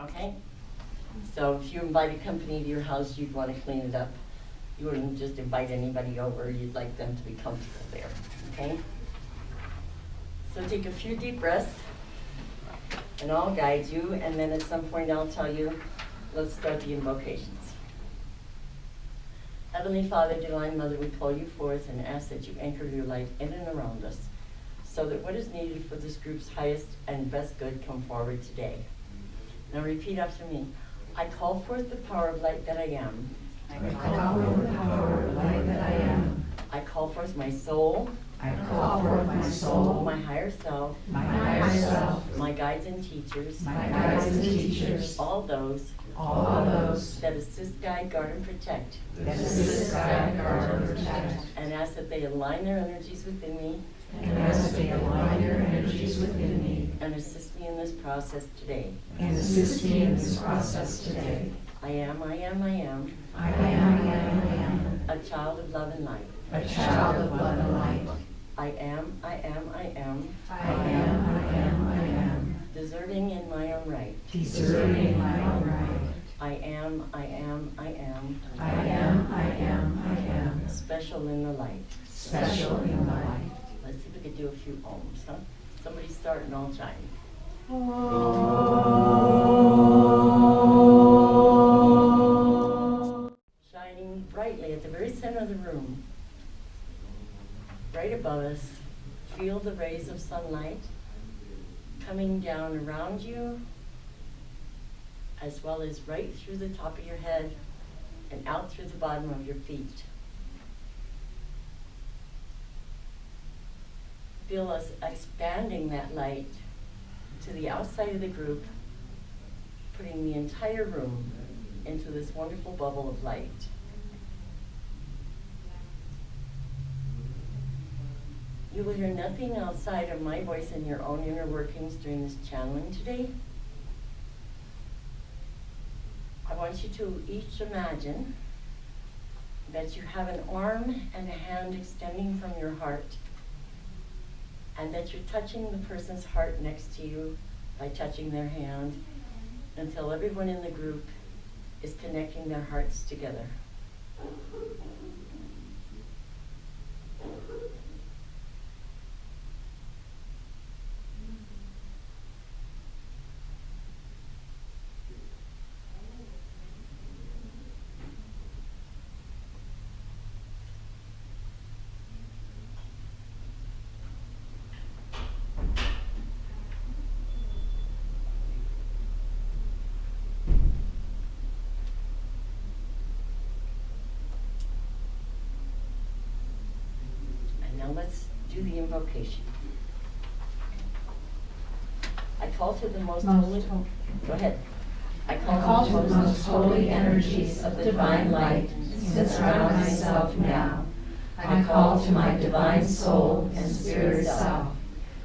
Okay? So if you invited company to your house, you'd want to clean it up. You wouldn't just invite anybody over, you'd like them to be comfortable there, okay? So take a few deep breaths, and I'll guide you, and then at some point I'll tell you, let's start the invocations. Heavenly Father, Divine Mother, we call you forth and ask that you anchor your light in and around us, so that what is needed for this group's highest and best good come forward today. Now repeat after me. I call forth the power of light that I am. I call forth the power of light that I am. I call forth my soul. I call forth my soul, my higher self, my guides and teachers, all those that assist, guide, guard, and protect, and ask that they align their energies within me, and assist me in this process today. I am a child of love and light. I am. Deserving in my own right. I am. Special in the light. Let's see if we could do a few ohms, huh? Somebody start and I'll chime. Shining brightly at the very center of the room. Right above us, feel the rays of sunlight coming down around you, as well as right through the top of your head and out through the bottom of your feet. Feel us expanding that light to the outside of the group, putting the entire room into this wonderful bubble of light. You will hear nothing outside of my voice and your own inner workings during this channeling today. I want you to each imagine that you have an arm and a hand extending from your heart, and that you're touching the person's heart next to you by touching their hand, until everyone in the group is connecting their hearts together. Now let's do the invocation. I call to the most holy. Go ahead. I call to the most holy energies of the divine light that surround myself now. I call to my divine soul and spirit self.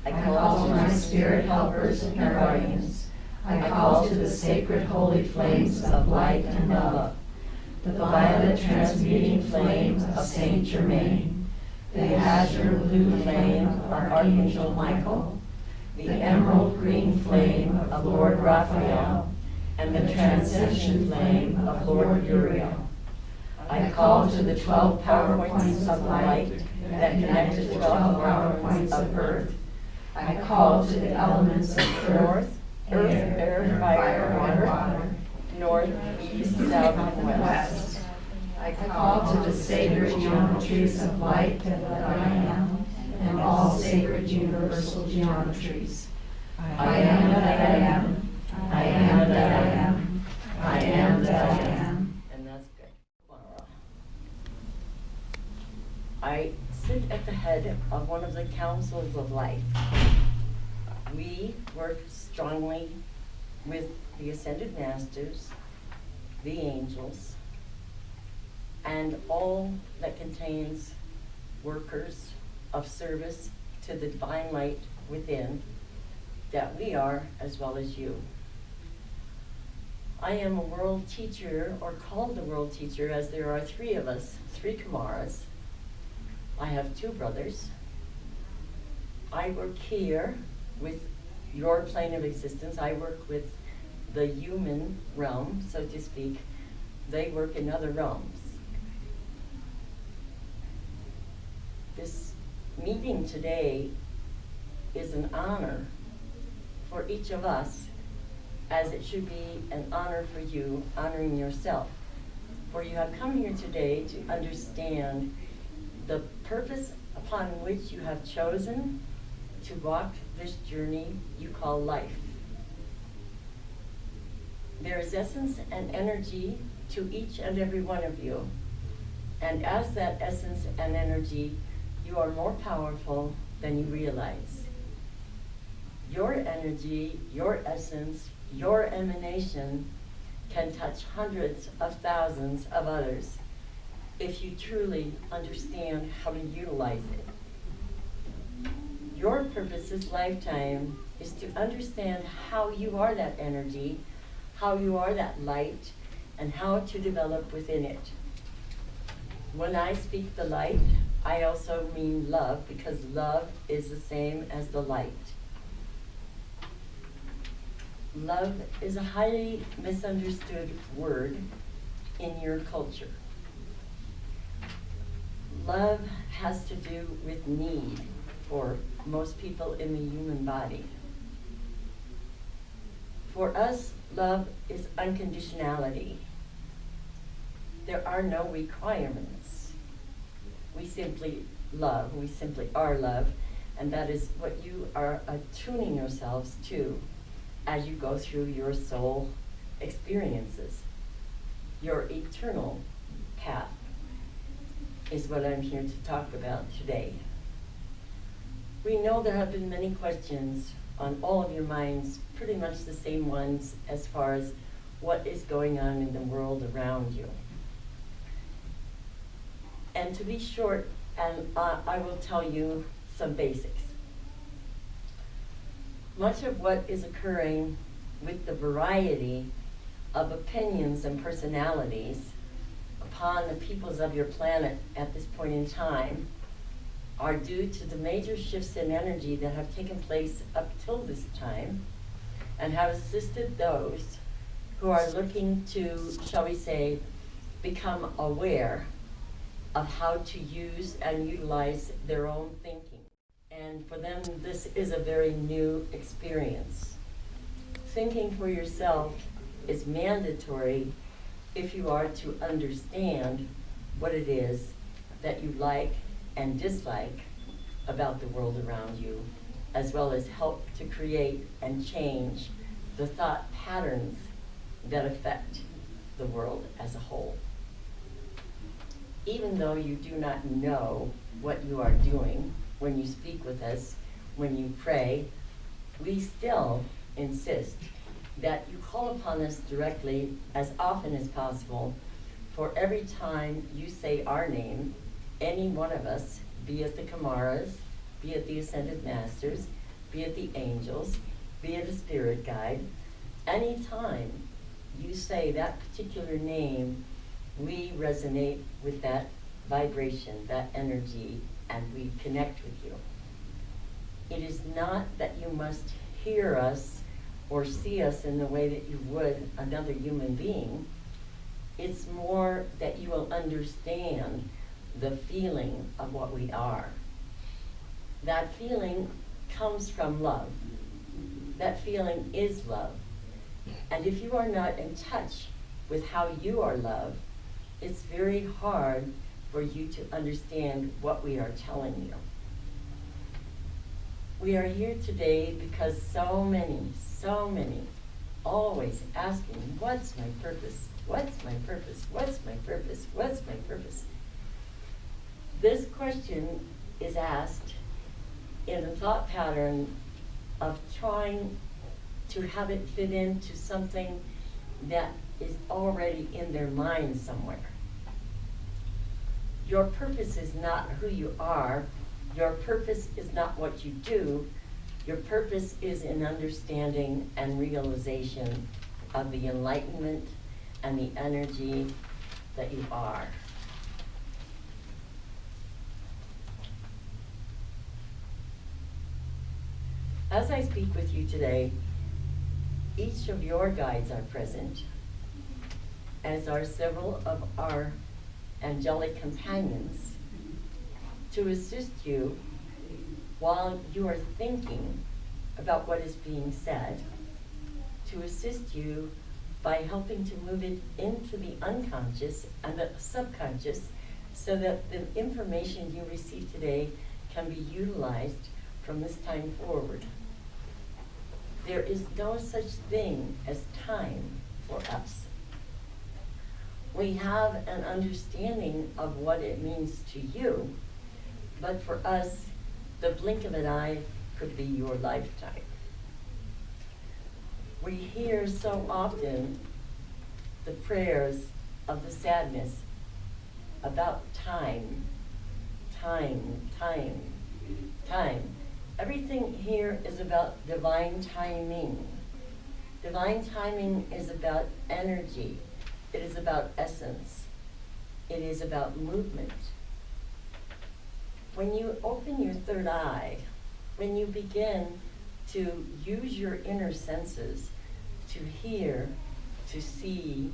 I call to my spirit helpers and guardians. I call to the sacred holy flames of light and love, the violet transmuting flame of Saint Germain, the azure blue flame of Archangel Michael, the emerald green flame of Lord Raphael, and the transcension flame of Lord Uriel. I call to the 12 power points of light that connect to 12 power points of earth. I call to the elements of earth, air, fire, water, north, east, south, and west. I call to the sacred geometries of light that I am, and all sacred universal geometries. I am that I am. I am that I am. I am that I am. And that's good. I sit at the head of one of the councils of life. We work strongly with the Ascended Masters, the angels, and all that contains workers of service to the divine light within, that we are, as well as you. I am a world teacher, or called a world teacher, as there are 3 of us, 3 Kumaras. I have 2 brothers. I work here with your plane of existence. I work with the human realm, so to speak, they work in other realms. This meeting today is an honor for each of us, as it should be an honor for you, honoring yourself. For you have come here today to understand the purpose upon which you have chosen to walk this journey you call life. There is essence and energy to each and every one of you. And as that essence and energy, you are more powerful than you realize. Your energy, your essence, your emanation can touch hundreds of thousands of others if you truly understand how to utilize it. Your purpose this lifetime is to understand how you are that energy, how you are that light, and how to develop within it. When I speak the light, I also mean love, because love is the same as the light. Love is a highly misunderstood word in your culture. Love has to do with need for most people in the human body. For us, love is unconditionality. There are no requirements. We simply love, we simply are love, and that is what you are attuning yourselves to as you go through your soul experiences. Your eternal path is what I'm here to talk about today. We know there have been many questions on all of your minds, pretty much the same ones as far as what is going on in the world around you. And to be short, I will tell you some basics. Much of what is occurring with the variety of opinions and personalities upon the peoples of your planet at this point in time are due to the major shifts in energy that have taken place up till this time and have assisted those who are looking to, shall we say, become aware of how to use and utilize their own thinking. And for them, this is a very new experience. Thinking for yourself is mandatory if you are to understand what it is that you like and dislike about the world around you, as well as help to create and change the thought patterns that affect the world as a whole. Even though you do not know what you are doing when you speak with us, when you pray, we still insist that you call upon us directly as often as possible. For every time you say our name, any one of us, be it the Kamaras, be it the Ascended Masters, be it the angels, be it a spirit guide, any time you say that particular name, we resonate with that vibration, that energy, and we connect with you. It is not that you must hear us or see us in the way that you would another human being. It's more that you will understand the feeling of what we are. That feeling comes from love. That feeling is love. And if you are not in touch with how you are love, it's very hard for you to understand what we are telling you. We are here today because so many, always asking, what's my purpose? What's my purpose? What's my purpose? What's my purpose? This question is asked in a thought pattern of trying to have it fit into something that is already in their mind somewhere. Your purpose is not who you are. Your purpose is not what you do. Your purpose is in understanding and realization of the enlightenment and the energy that you are. As I speak with you today, Each of your guides are present, as are several of our angelic companions, to assist you while you are thinking about what is being said, to assist you by helping to move it into the unconscious and the subconscious so that the information you receive today can be utilized from this time forward. There is no such thing as time for us. We have an understanding of what it means to you, but for us, the blink of an eye could be your lifetime. We hear so often the prayers of the sadness about time, time, time, time. Everything here is about divine timing. Divine timing is about energy. It is about essence. It is about movement. When you open your third eye, when you begin to use your inner senses to hear, to see,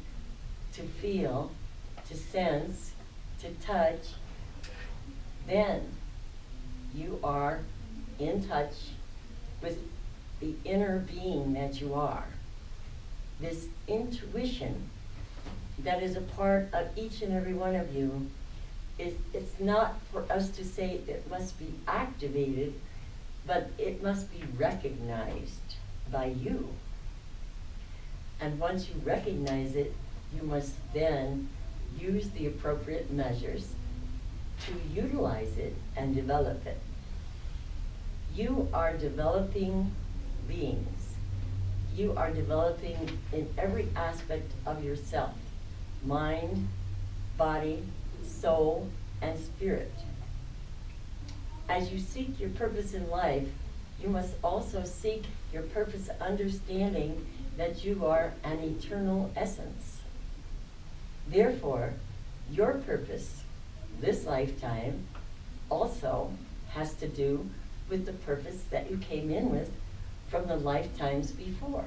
to feel, to sense, to touch, then you are in touch with the inner being that you are. This intuition that is a part of each and every one of you, it's not for us to say it must be activated, but it must be recognized by you. And once you recognize it, you must then use the appropriate measures to utilize it and develop it. You are developing beings. You are developing in every aspect of yourself: mind, body, soul, and spirit. As you seek your purpose in life, you must also seek your purpose understanding that you are an eternal essence. Therefore, your purpose this lifetime also has to do with the purpose that you came in with from the lifetimes before.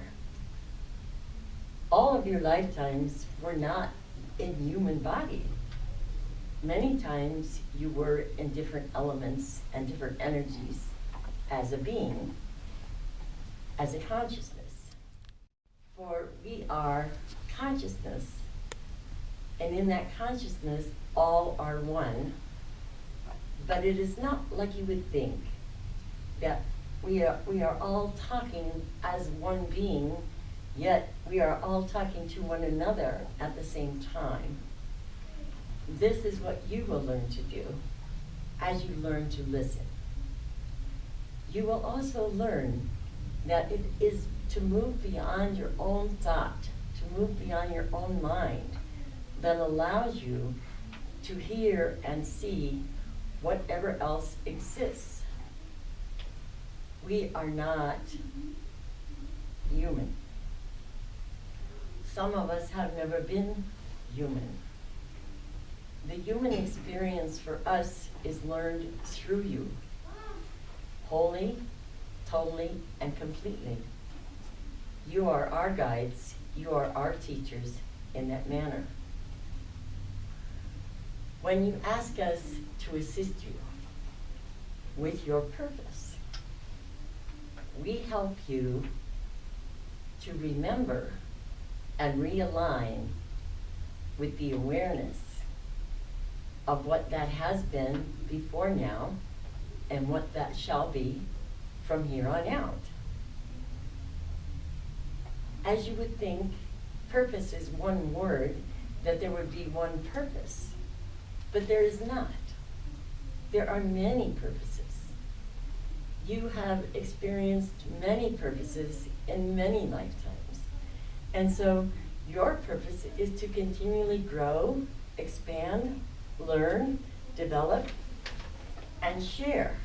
All of your lifetimes were not in human body. Many times you were in different elements and different energies as a being, as a consciousness. For we are consciousness, and in that consciousness all are one. But it is not like you would think that we are all talking as one being, yet we are all talking to one another at the same time. This is what you will learn to do as you learn to listen. You will also learn that it is to move beyond your own thought, to move beyond your own mind, that allows you to hear and see whatever else exists. We are not human. Some of us have never been human. The human experience for us is learned through you, wholly, totally, and completely. You are our guides, you are our teachers in that manner. When you ask us to assist you with your purpose, we help you to remember and realign with the awareness of what that has been before now and what that shall be from here on out. As you would think, purpose is one word, that there would be one purpose, but there is not. There are many purposes. You have experienced many purposes in many lifetimes. And so your purpose is to continually grow, expand, learn, develop, and share.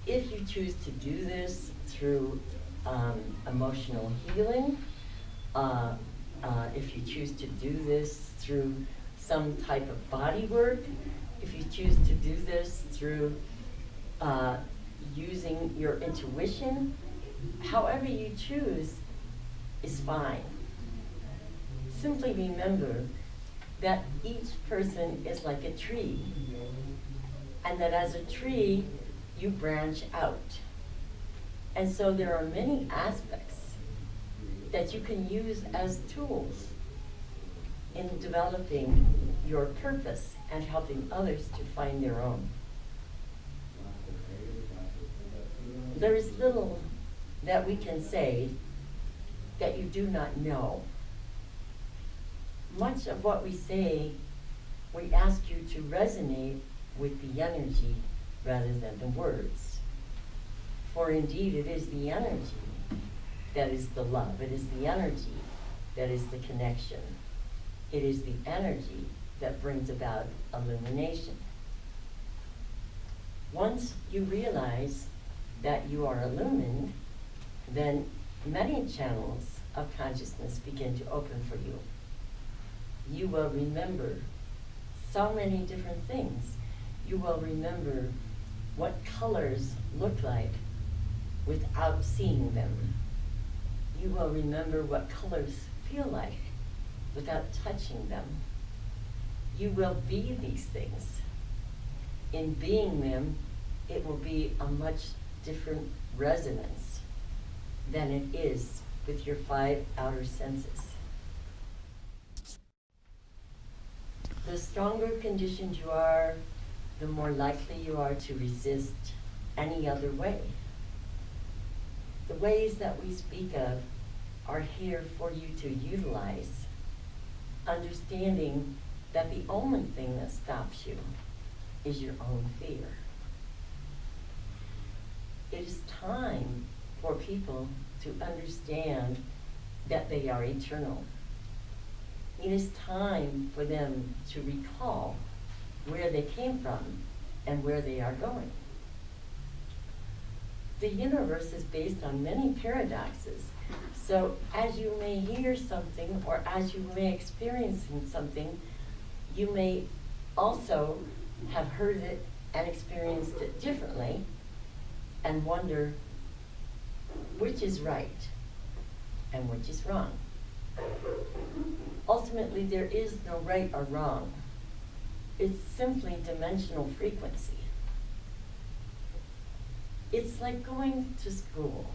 If you choose to do this through emotional healing, if you choose to do this through some type of body work, if you choose to do this through using your intuition, however you choose is fine. Simply remember that each person is like a tree, and that as a tree, you branch out. And so there are many aspects that you can use as tools in developing your purpose and helping others to find their own. There is little that we can say that you do not know. Much of what we say, we ask you to resonate with the energy rather than the words. For indeed, it is the energy that is the love. It is the energy that is the connection. It is the energy that brings about illumination. Once you realize that you are illumined, then many channels of consciousness begin to open for you. You will remember so many different things. You will remember what colors look like without seeing them. You will remember what colors feel like without touching them. You will be these things. In being them, it will be a much different resonance than it is with your 5 outer senses. The stronger conditioned you are, the more likely you are to resist any other way. The ways that we speak of are here for you to utilize, understanding that the only thing that stops you is your own fear. It is time for people to understand that they are eternal. It is time for them to recall where they came from and where they are going. The universe is based on many paradoxes. So as you may hear something or as you may experience something, you may also have heard it and experienced it differently and wonder which is right and which is wrong. Ultimately, there is no right or wrong. It's simply dimensional frequency. It's like going to school.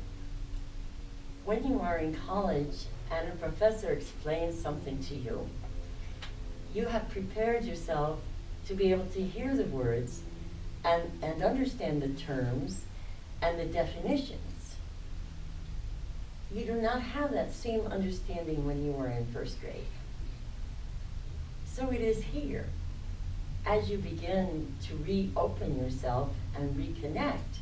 When you are in college and a professor explains something to you, you have prepared yourself to be able to hear the words and understand the terms and the definitions. You do not have that same understanding when you were in first grade. So it is here, as you begin to reopen yourself and reconnect,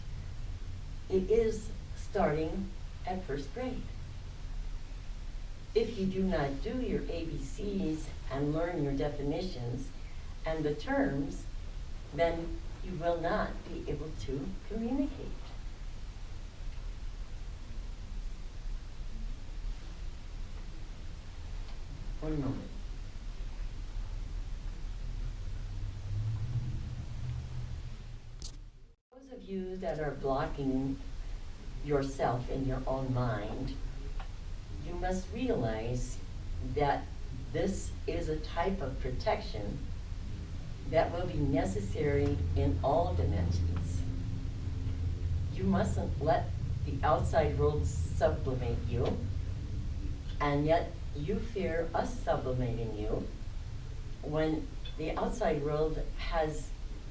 it is starting at first grade. If you do not do your ABCs and learn your definitions and the terms, then you will not be able to communicate. One moment. Those of you that are blocking yourself in your own mind, you must realize that this is a type of protection that will be necessary in all dimensions. You mustn't let the outside world sublimate you, and yet you fear us sublimating you when the outside world has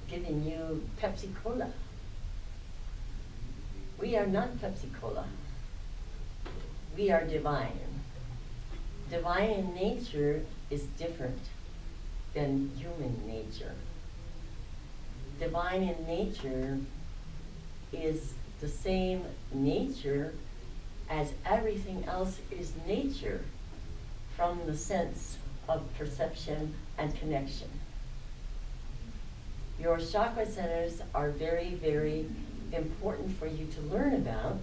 given you Pepsi Cola. We are not Pepsi Cola. We are divine. Divine in nature is different than human nature. Divine in nature is the same nature as everything else is nature, from the sense of perception and connection. Your chakra centers are very, very important for you to learn about,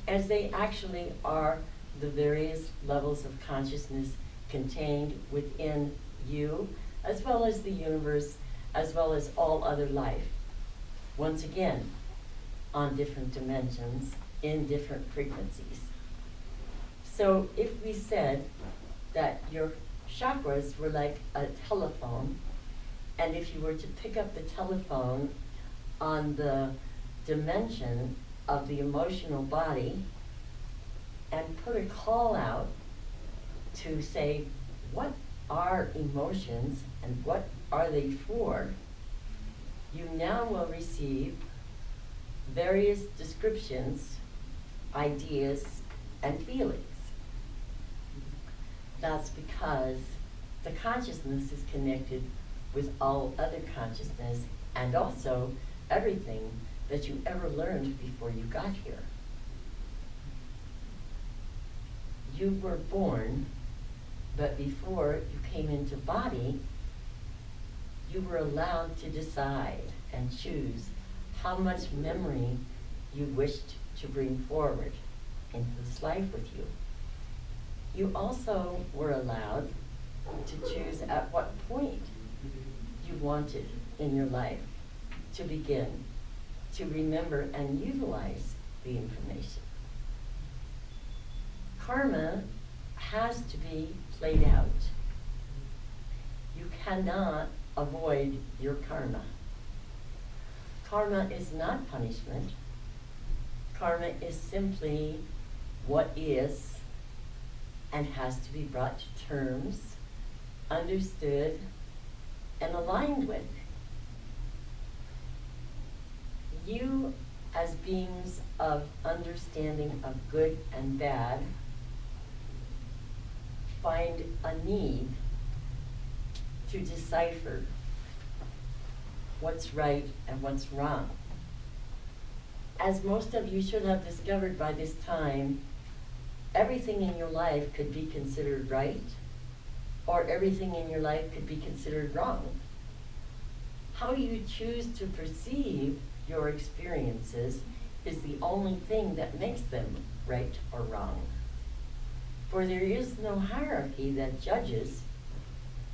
as they actually are the various levels of consciousness contained within you, as well as the universe, as well as all other life. Once again, on different dimensions in different frequencies. So if we said that your chakras were like a telephone, and if you were to pick up the telephone on the dimension of the emotional body and put a call out to say, what are emotions and what are they for? You now will receive various descriptions, ideas, and feelings. That's because the consciousness is connected with all other consciousness and also everything that you ever learned before you got here. You were born, but before you came into body, you were allowed to decide and choose how much memory you wished to bring forward into this life with you. You also were allowed to choose at what point you wanted in your life to begin to remember and utilize the information. Karma has to be played out. You cannot avoid your karma. Karma is not punishment. Karma is simply what is and has to be brought to terms, understood, and aligned with. You, as beings of understanding of good and bad, find a need to decipher what's right and what's wrong. As most of you should have discovered by this time, everything in your life could be considered right, or everything in your life could be considered wrong. How you choose to perceive your experiences is the only thing that makes them right or wrong. For there is no hierarchy that judges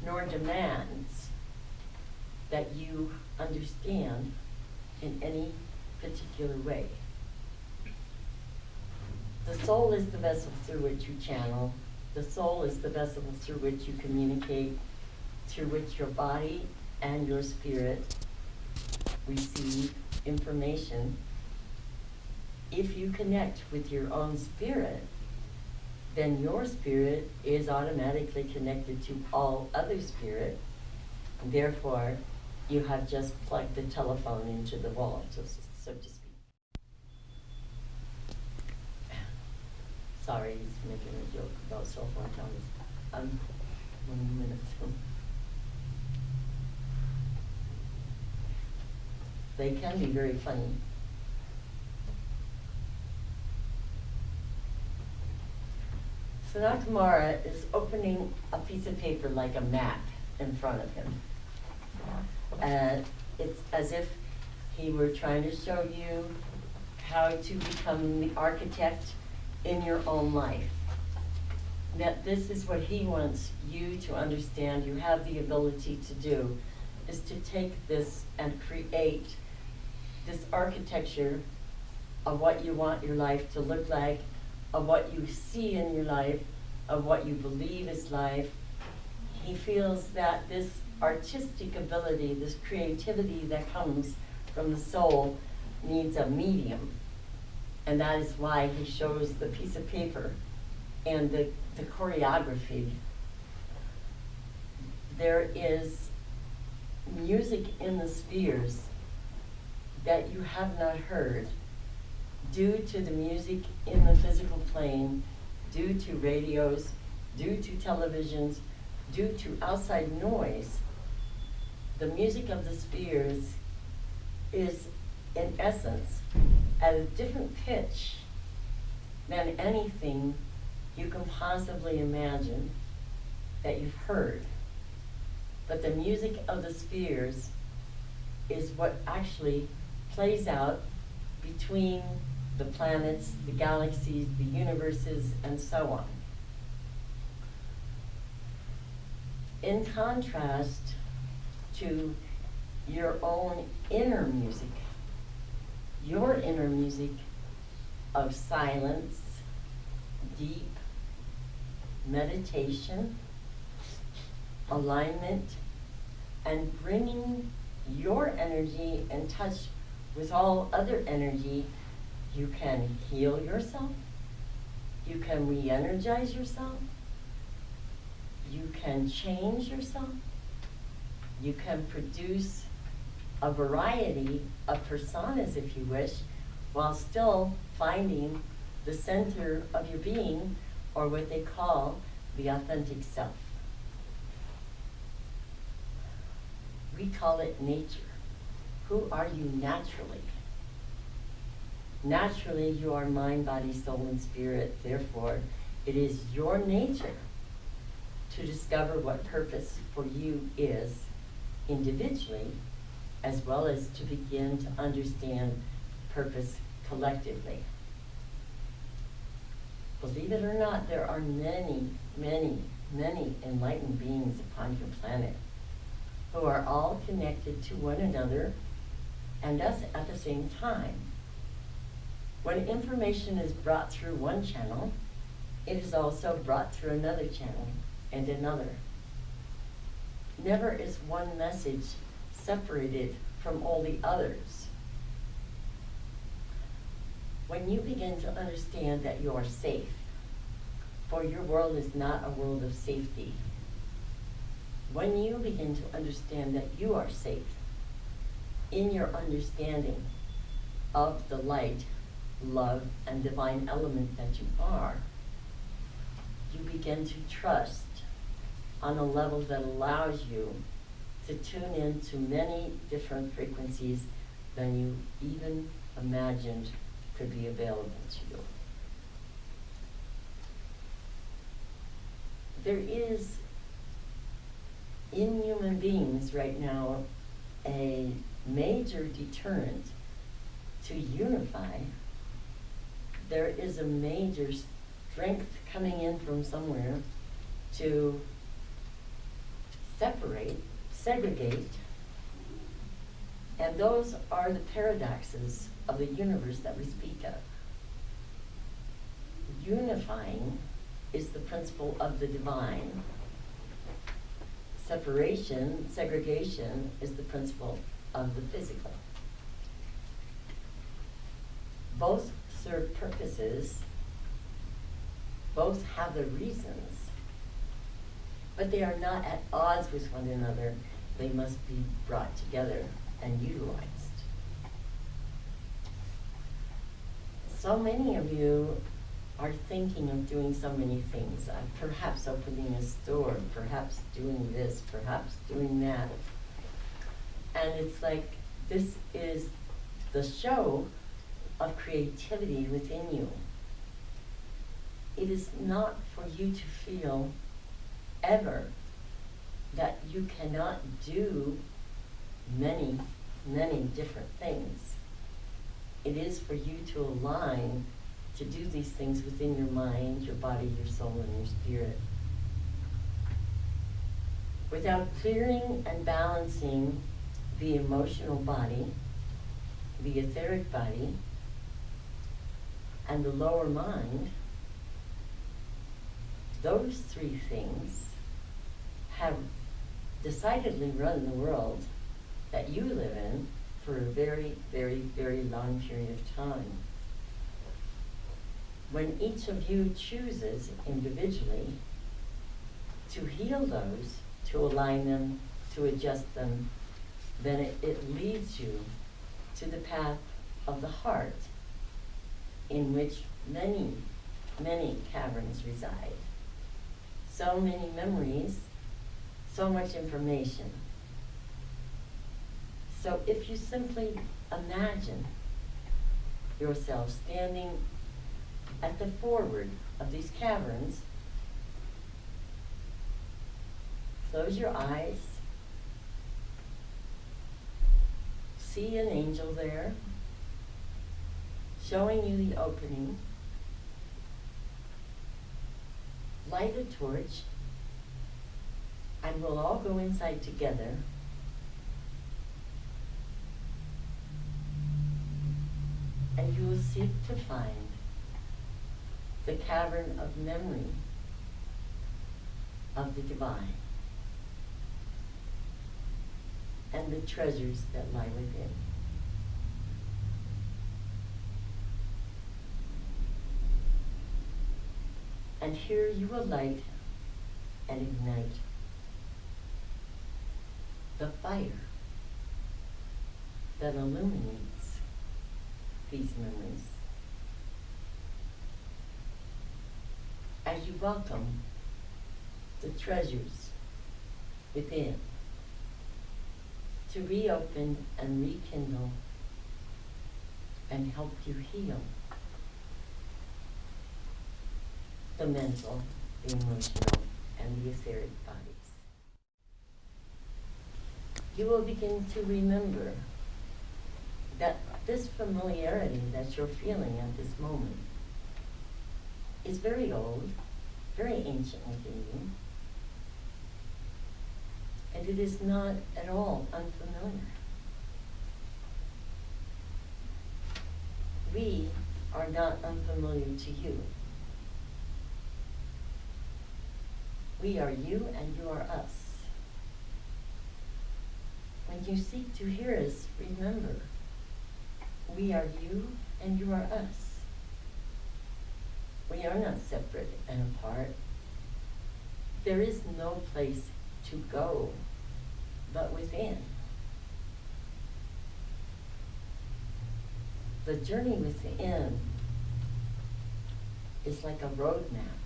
nor demands that you understand in any particular way. The soul is the vessel through which you channel. The soul is the vessel through which you communicate, through which your body and your spirit receive information. If you connect with your own spirit, then your spirit is automatically connected to all other spirit. Therefore, you have just plugged the telephone into the wall, so to speak. Sorry, he's making a joke about cell phone towers. 1 minute. They can be very funny. So now Kumara is opening a piece of paper like a map in front of him. And it's as if he were trying to show you how to become the architect in your own life. That this is what he wants you to understand you have the ability to do, is to take this and create this architecture of what you want your life to look like, of what you see in your life, of what you believe is life. He feels that this artistic ability, this creativity that comes from the soul needs a medium. And that is why he shows the piece of paper and the choreography. There is music in the spheres that you have not heard due to the music in the physical plane, due to radios, due to televisions, due to outside noise. The music of the spheres is, in essence, at a different pitch than anything you can possibly imagine that you've heard. But the music of the spheres is what actually plays out between the planets, the galaxies, the universes, and so on. In contrast to your own inner music, your inner music of silence, deep meditation, alignment, and bringing your energy in touch with all other energy, you can heal yourself, you can re-energize yourself, you can change yourself, you can produce a variety of personas, if you wish, while still finding the center of your being, or what they call the authentic self. We call it nature. Who are you naturally? Naturally, you are mind, body, soul, and spirit. Therefore, it is your nature to discover what purpose for you is individually, as well as to begin to understand purpose collectively. Believe it or not, there are many, many, many enlightened beings upon your planet who are all connected to one another and us at the same time. When information is brought through one channel, it is also brought through another channel and another. Never is one message separated from all the others. When you begin to understand that you are safe, for your world is not a world of safety. When you begin to understand that you are safe in your understanding of the light, love, and divine element that you are, you begin to trust on a level that allows you to tune in to many different frequencies than you even imagined could be available to you. There is, in human beings right now, a major deterrent to unify. There is a major strength coming in from somewhere to separate, segregate, and those are the paradoxes of the universe that we speak of. Unifying is the principle of the divine. Separation, segregation, is the principle of the physical. Both serve purposes, both have their reasons, but they are not at odds with one another. They must be brought together and utilized. So many of you are thinking of doing so many things, perhaps opening a store, perhaps doing this, perhaps doing that. And it's like, this is the show of creativity within you. It is not for you to feel ever that you cannot do many, many different things. It is for you to align to do these things within your mind, your body, your soul, and your spirit. Without clearing and balancing the emotional body, the etheric body, and the lower mind, those three things have decidedly run the world that you live in for a very, very, very long period of time. When each of you chooses individually to heal those, to align them, to adjust them, then it leads you to the path of the heart, in which many, many caverns reside. So many memories, so much information. So if you simply imagine yourself standing at the forward of these caverns, close your eyes, see an angel there, showing you the opening, light a torch, and we'll all go inside together. And you will seek to find the cavern of memory of the divine and the treasures that lie within. And here you will light and ignite the fire that illuminates these memories as you welcome the treasures within to reopen and rekindle and help you heal the mental, the emotional, and the etheric bodies. You will begin to remember that this familiarity that you're feeling at this moment is very old, very ancient within you, and it is not at all unfamiliar. We are not unfamiliar to you. We are you and you are us. When you seek to hear us, remember, we are you and you are us. We are not separate and apart. There is no place to go but within. The journey within is like a roadmap.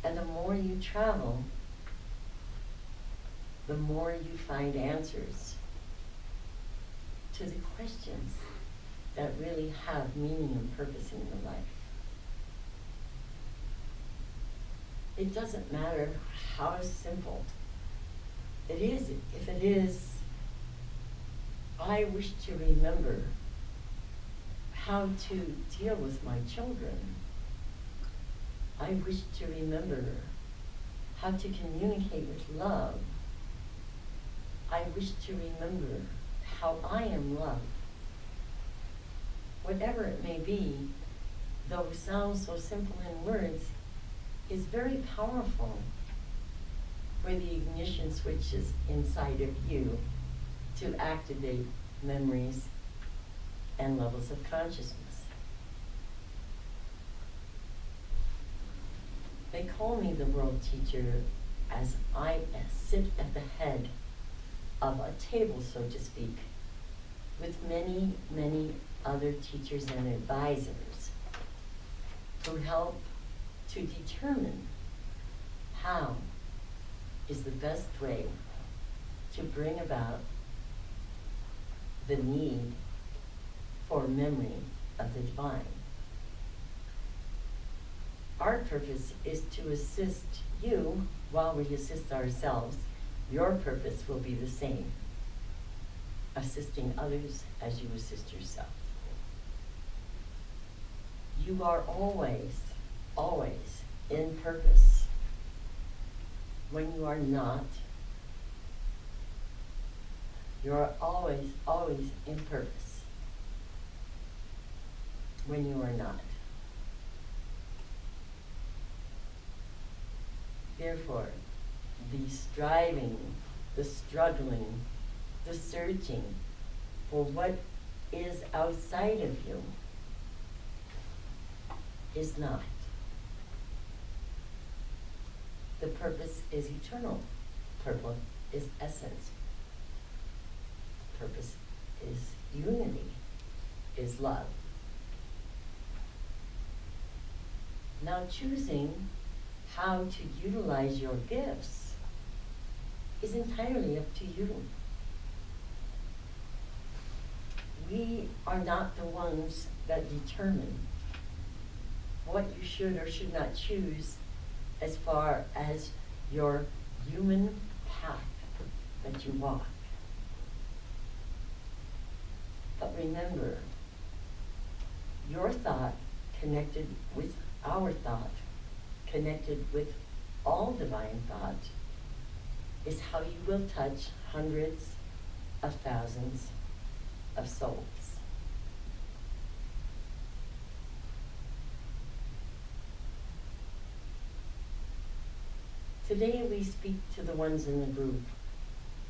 And the more you travel, the more you find answers to the questions that really have meaning and purpose in your life. It doesn't matter how simple it is. If it is, I wish to remember how to deal with my children. I wish to remember how to communicate with love. I wish to remember how I am loved. Whatever it may be, though it sounds so simple in words, is very powerful for the ignition switches inside of you to activate memories and levels of consciousness. They call me the world teacher as I sit at the head of a table, so to speak, with many, many other teachers and advisors who help to determine how is the best way to bring about the need for memory of the divine. Our purpose is to assist you while we assist ourselves. Your purpose will be the same, assisting others as you assist yourself. You are always, always in purpose. When you are not, you are always, always in purpose. When you are not. Therefore, the striving, the struggling, the searching for what is outside of you is not. The purpose is eternal. Purpose is essence. Purpose is unity, is love. Now choosing how to utilize your gifts is entirely up to you. We are not the ones that determine what you should or should not choose as far as your human path that you walk. But remember, your thought connected with our thought, connected with all divine thought, is how you will touch hundreds of thousands of souls. Today we speak to the ones in the group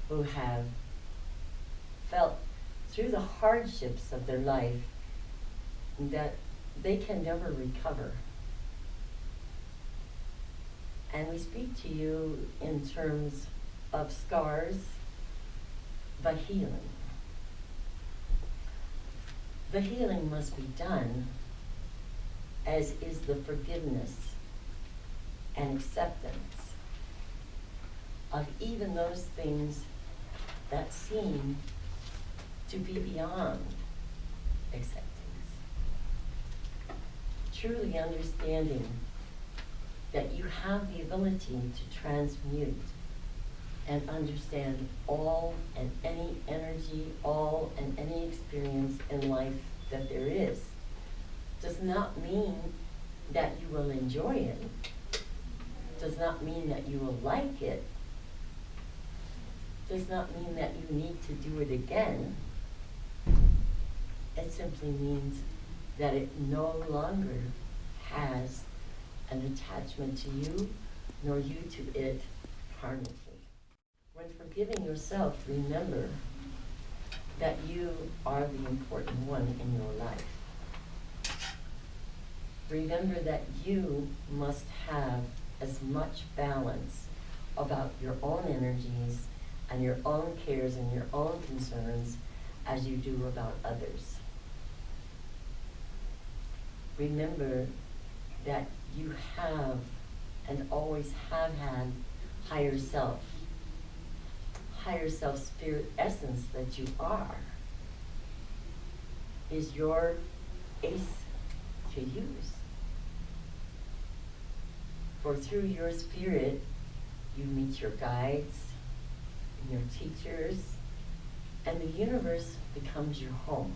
who have felt through the hardships of their life that they can never recover. And we speak to you in terms of scars, but healing. The healing must be done, as is the forgiveness and acceptance of even those things that seem to be beyond acceptance. Truly understanding that you have the ability to transmute and understand all and any energy, all and any experience in life that there is, does not mean that you will enjoy it, does not mean that you will like it, does not mean that you need to do it again. It simply means that it no longer has an attachment to you, nor you to it karmically. When forgiving yourself, remember that you are the important one in your life. Remember that you must have as much balance about your own energies and your own cares and your own concerns as you do about others. Remember that you have and always have had higher self spirit essence that you are is your ace to use. For through your spirit, you meet your guides, your teachers, and the universe becomes your home.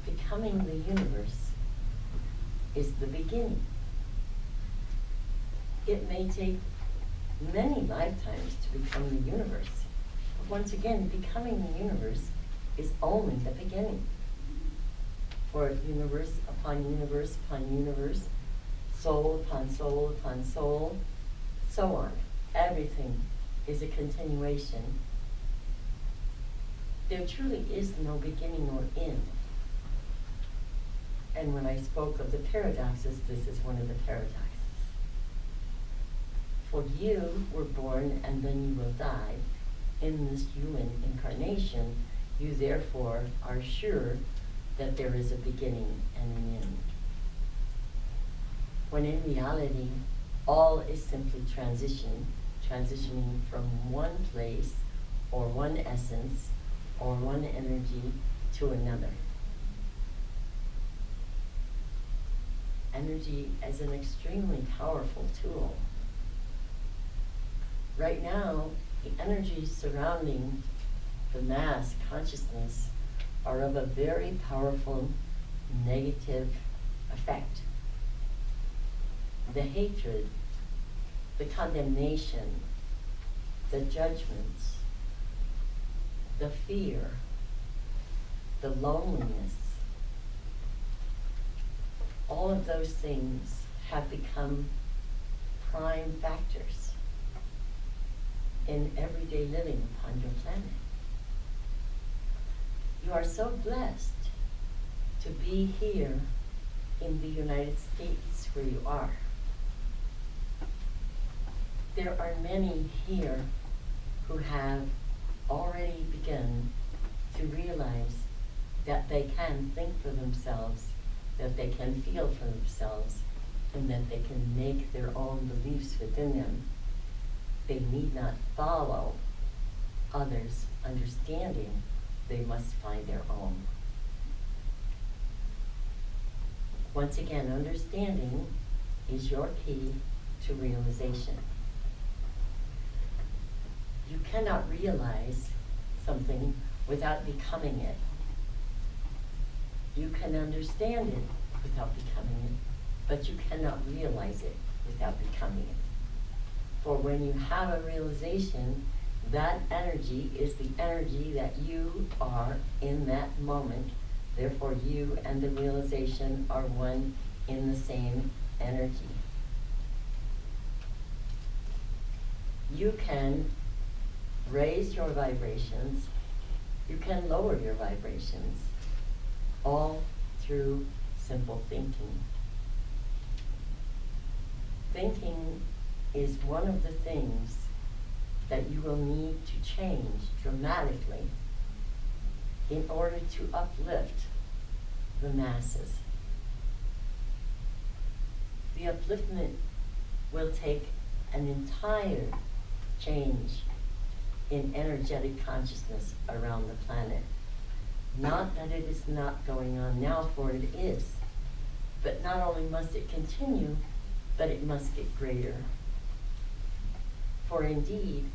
Becoming the universe is the beginning. It may take many lifetimes to become the universe. But once again, becoming the universe is only the beginning. For universe upon universe upon universe, soul upon soul upon soul, so on. Everything is a continuation. There truly is no beginning or end. And when I spoke of the paradoxes, this is one of the paradoxes. For you were born and then you will die. In this human incarnation, you therefore are sure that there is a beginning and an end. When in reality, all is simply transitioning from one place or one essence or one energy to another. Energy as an extremely powerful tool. Right now, the energies surrounding the mass consciousness are of a very powerful negative effect. The hatred, the condemnation, the judgments, the fear, the loneliness, all of those things have become prime factors in everyday living upon your planet. You are so blessed to be here in the United States where you are. There are many here who have already begun to realize that they can think for themselves, that they can feel for themselves, and that they can make their own beliefs within them. They need not follow others' understanding. They must find their own. Once again, understanding is your key to realization. You cannot realize something without becoming it. You can understand it without becoming it, but you cannot realize it without becoming it. For when you have a realization, that energy is the energy that you are in that moment. Therefore, you and the realization are one in the same energy. You can raise your vibrations, you can lower your vibrations, all through simple thinking. Thinking is one of the things that you will need to change dramatically in order to uplift the masses. The upliftment will take an entire change in energetic consciousness around the planet. Not that it is not going on now, for it is. But not only must it continue, but it must get greater. For indeed,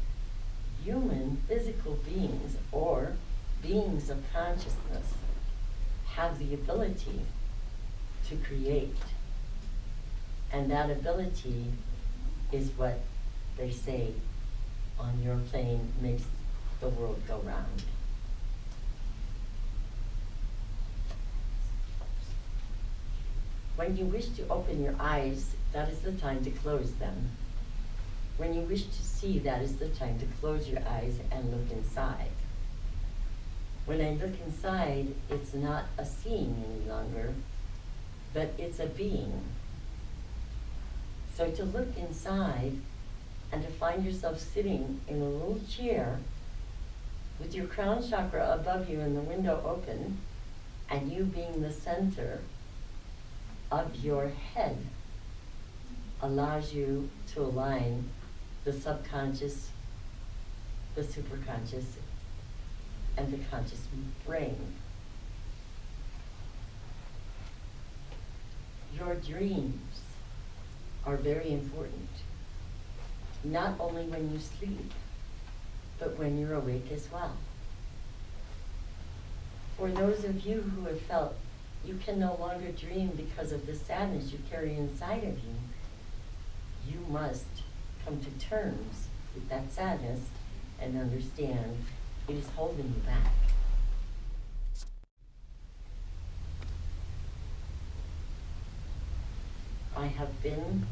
human physical beings, or beings of consciousness, have the ability to create. And that ability is what they say on your plane makes the world go round. When you wish to open your eyes, that is the time to close them. When you wish to see, that is the time to close your eyes and look inside. When I look inside, it's not a seeing any longer, but it's a being. So to look inside and to find yourself sitting in a little chair with your crown chakra above you and the window open, and you being the center of your head, allows you to align the subconscious, the superconscious, and the conscious brain. Your dreams are very important, not only when you sleep, but when you're awake as well. For those of you who have felt you can no longer dream because of the sadness you carry inside of you, you must come to terms with that sadness and understand it is holding you back. I have been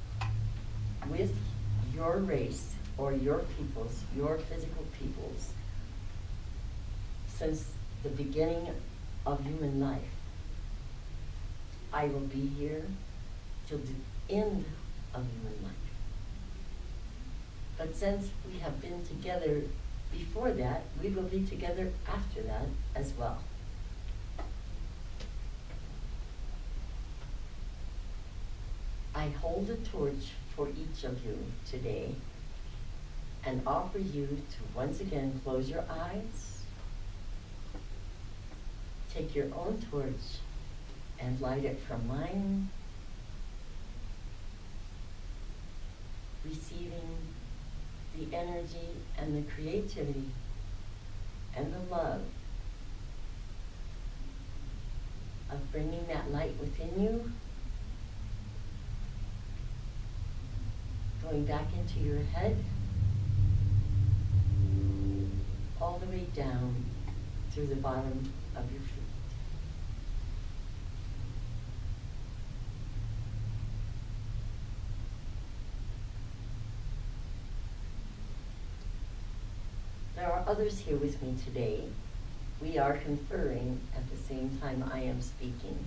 with your race, or your peoples, your physical peoples, since the beginning of human life. I will be here till the end of human life. But since we have been together before that, we will be together after that as well. I hold a torch for each of you today and offer you to once again close your eyes, take your own torch and light it from mine, receiving the energy and the creativity and the love of bringing that light within you, going back into your head, all the way down through the bottom of your feet. There are others here with me today. We are conferring at the same time I am speaking.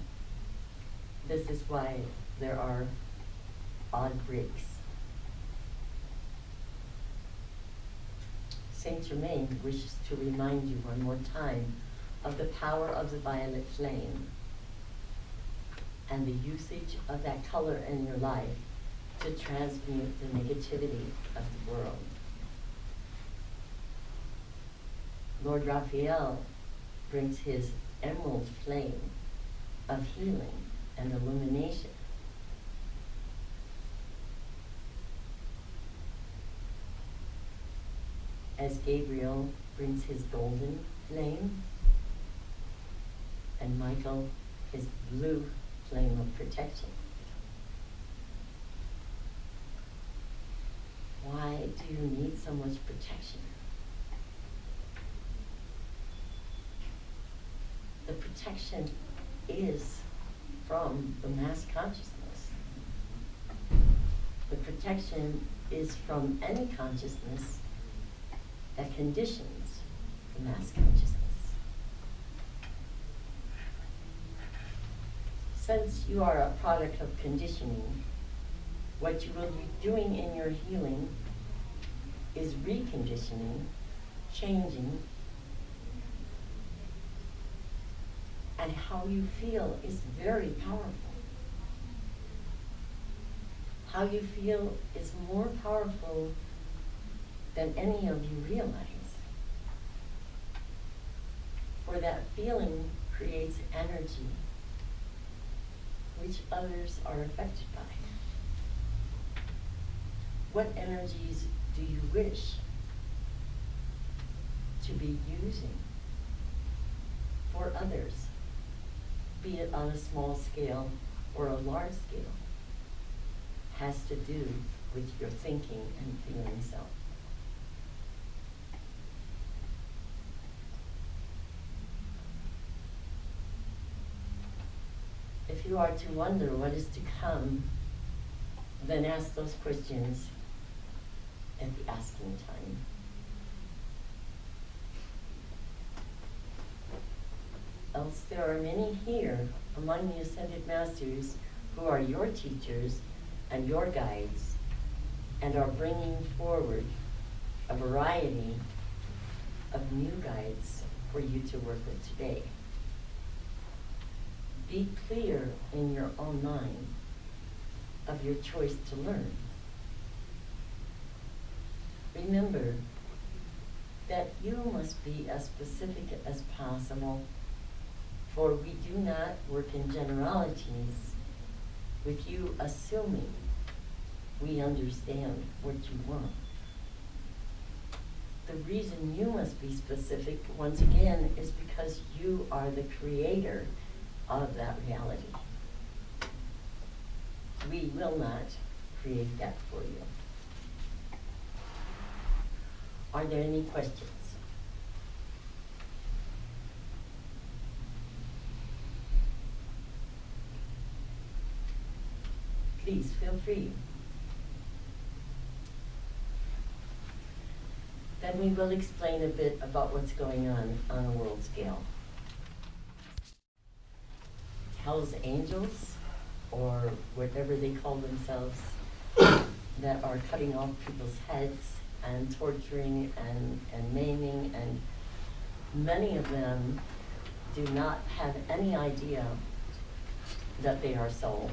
This is why there are odd breaks. Saint Germain wishes to remind you one more time of the power of the violet flame and the usage of that color in your life to transmute the negativity of the world. Lord Raphael brings his emerald flame of healing and illumination. As Gabriel brings his golden flame, and Michael his blue flame of protection. Why do you need so much protection? The protection is from the mass consciousness. The protection protection is from any consciousness that conditions the mass consciousness. Since you are a product of conditioning, what you will be doing in your healing is reconditioning, changing, and how you feel is very powerful. How you feel is more powerful than any of you realize. For that feeling creates energy which others are affected by. What energies do you wish to be using for others, be it on a small scale or a large scale, has to do with your thinking and feeling self. If you are to wonder what is to come, then ask those questions at the asking time. Else there are many here among the Ascended Masters who are your teachers and your guides and are bringing forward a variety of new guides for you to work with today. Be clear in your own mind of your choice to learn. Remember that you must be as specific as possible, for we do not work in generalities with you assuming we understand what you want. The reason you must be specific, once again, is because you are the creator of that reality. We will not create that for you. Are there any questions? Please feel free. Then we will explain a bit about what's going on a world scale. Hell's angels, or whatever they call themselves, that are cutting off people's heads and torturing and maiming, and many of them do not have any idea that they are soul.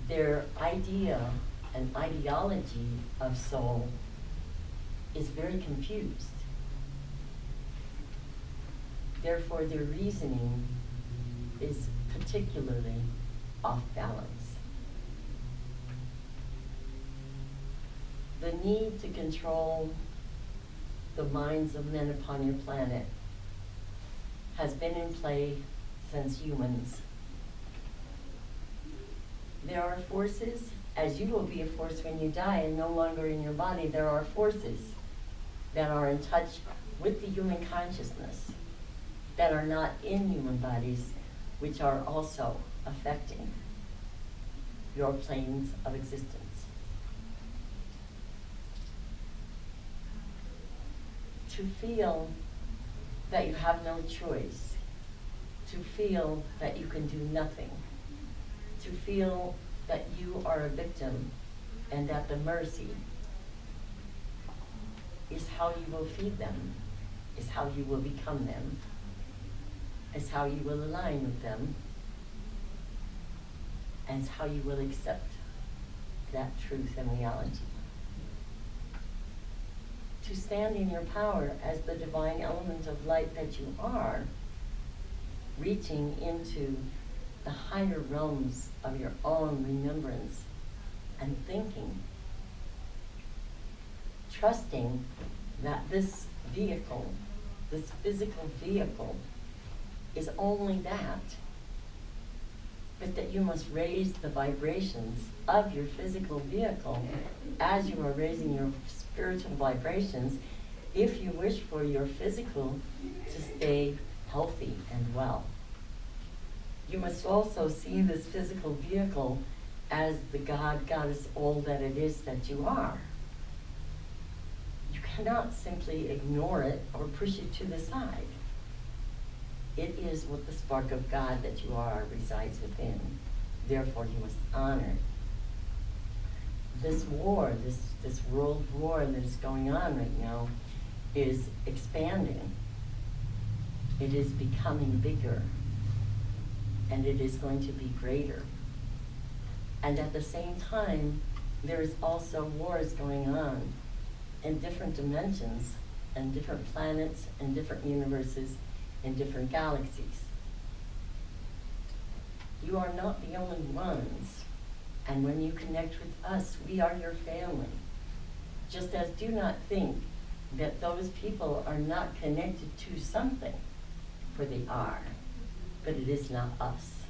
Their idea and ideology of soul is very confused. Therefore, their reasoning is particularly off balance. The need to control the minds of men upon your planet has been in play since humans. There are forces, as you will be a force when you die and no longer in your body, there are forces that are in touch with the human consciousness that are not in human bodies, which are also affecting your planes of existence. To feel that you have no choice, to feel that you can do nothing, to feel that you are a victim and that the mercy is how you will feed them, is how you will become them, is how you will align with them, and it's how you will accept that truth and reality. To stand in your power as the divine element of light that you are, reaching into the higher realms of your own remembrance and thinking, trusting that this vehicle, this physical vehicle, is only that, but that you must raise the vibrations of your physical vehicle as you are raising your spiritual vibrations if you wish for your physical to stay healthy and well. You must also see this physical vehicle as the God, goddess, all that it is that you are. You cannot simply ignore it or push it to the side. It is what the spark of God that you are resides within. Therefore, you must honor it. This war, this world war that is going on right now is expanding. It is becoming bigger, and it is going to be greater. And at the same time, there is also wars going on in different dimensions, and different planets, and different universes, and different galaxies. You are not the only ones. And when you connect with us, we are your family. Just as do not think that those people are not connected to something, for they are, but it is not us.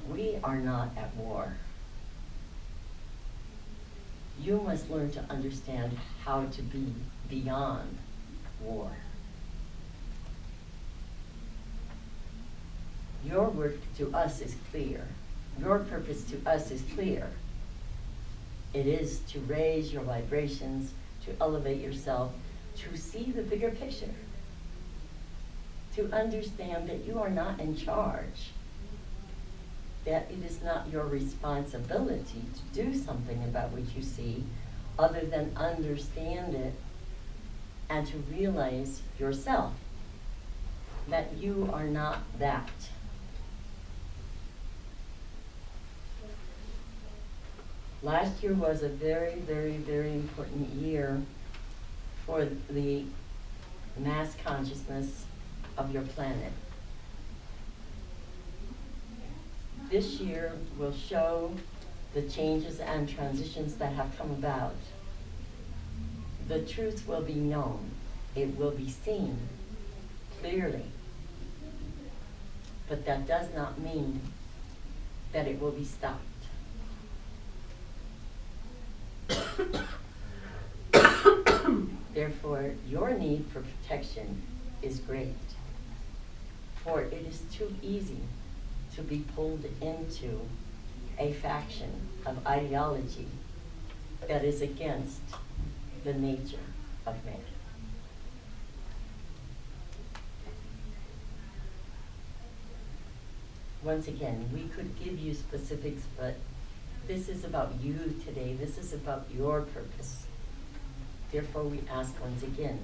We are not at war. You must learn to understand how to be beyond war. Your work to us is clear. Your purpose to us is clear. It is to raise your vibrations, to elevate yourself, to see the bigger picture, to understand that you are not in charge, that it is not your responsibility to do something about what you see, other than understand it and to realize yourself that you are not that. Last year was a very, very, very important year for the mass consciousness of your planet. This year will show the changes and transitions that have come about. The truth will be known. It will be seen clearly. But that does not mean that it will be stopped. Therefore, your need for protection is great, for it is too easy to be pulled into a faction of ideology that is against the nature of man. Once again, we could give you specifics, but this is about you today. This is about your purpose. Therefore, we ask once again,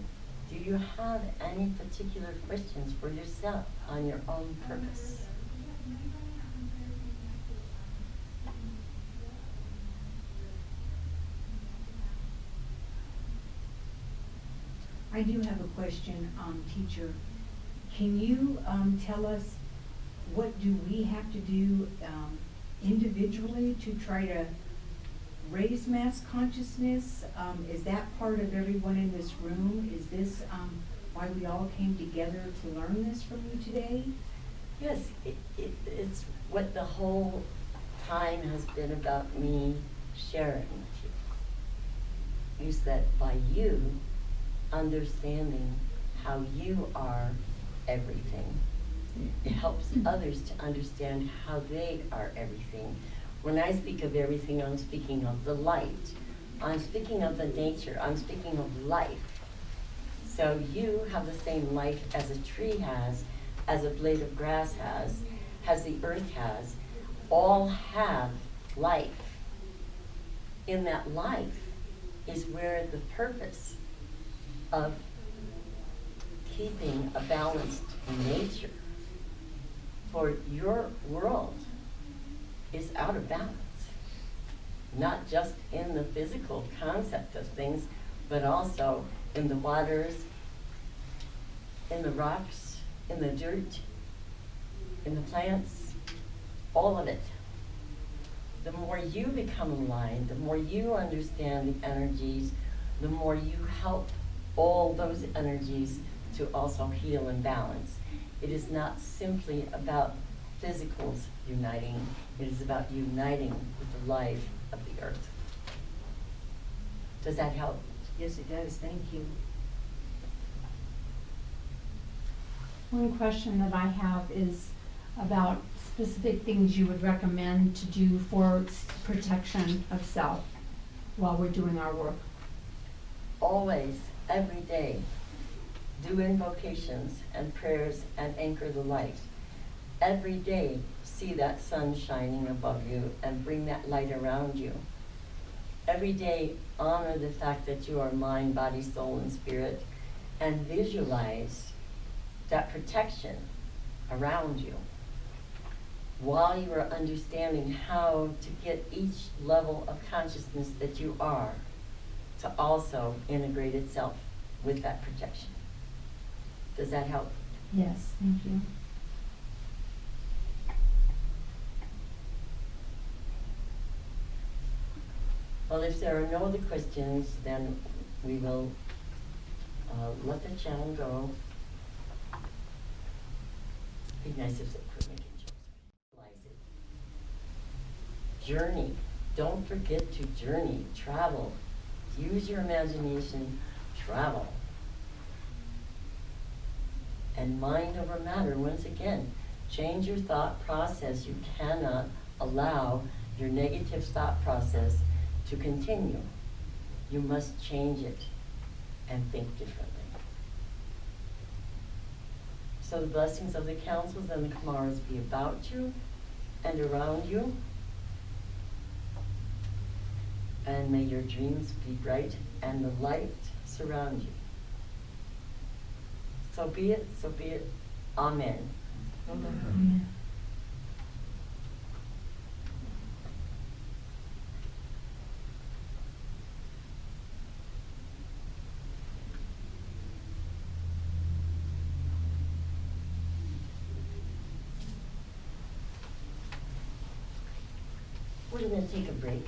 do you have any particular questions for yourself on your own purpose? I do have a question, teacher. Can you tell us what do we have to do individually to try to raise mass consciousness? Is that part of everyone in this room? Is this why we all came together to learn this from you today? Yes, it's what the whole time has been about me sharing with you. Is that by you understanding how you are everything, it helps others to understand how they are everything. When I speak of everything, I'm speaking of the light. I'm speaking of the nature. I'm speaking of life. So you have the same life as a tree has, as a blade of grass has the earth has. All have life. In that life is where the purpose of keeping a balanced nature for your world is out of balance. Not just in the physical concept of things, but also in the waters, in the rocks, in the dirt, in the plants, all of it. The more you become aligned, the more you understand the energies, the more you help all those energies to also heal and balance. It is not simply about physicals uniting, it is about uniting with the life of the earth. Does that help? Yes, it does. Thank you. One question that I have is about specific things you would recommend to do for protection of self while we're doing our work? Always, every day, do invocations and prayers and anchor the light. Every day, see that sun shining above you and bring that light around you. Every day, honor the fact that you are mind, body, soul, and spirit, and visualize that protection around you while you are understanding how to get each level of consciousness that you are to also integrate itself with that protection. Does that help? Yes, thank you. Well, if there are no other questions, then we will let the channel go. Be nice if they quit making jokes. Realize it. Journey. Don't forget to journey, travel. Use your imagination, travel. And mind over matter, once again, change your thought process. You cannot allow your negative thought process to continue. You must change it and think differently. So the blessings of the councils and the Kamaras be about you and around you. And may your dreams be bright and the light surround you. So be it, so be it. Amen. Amen. We're going to take a break.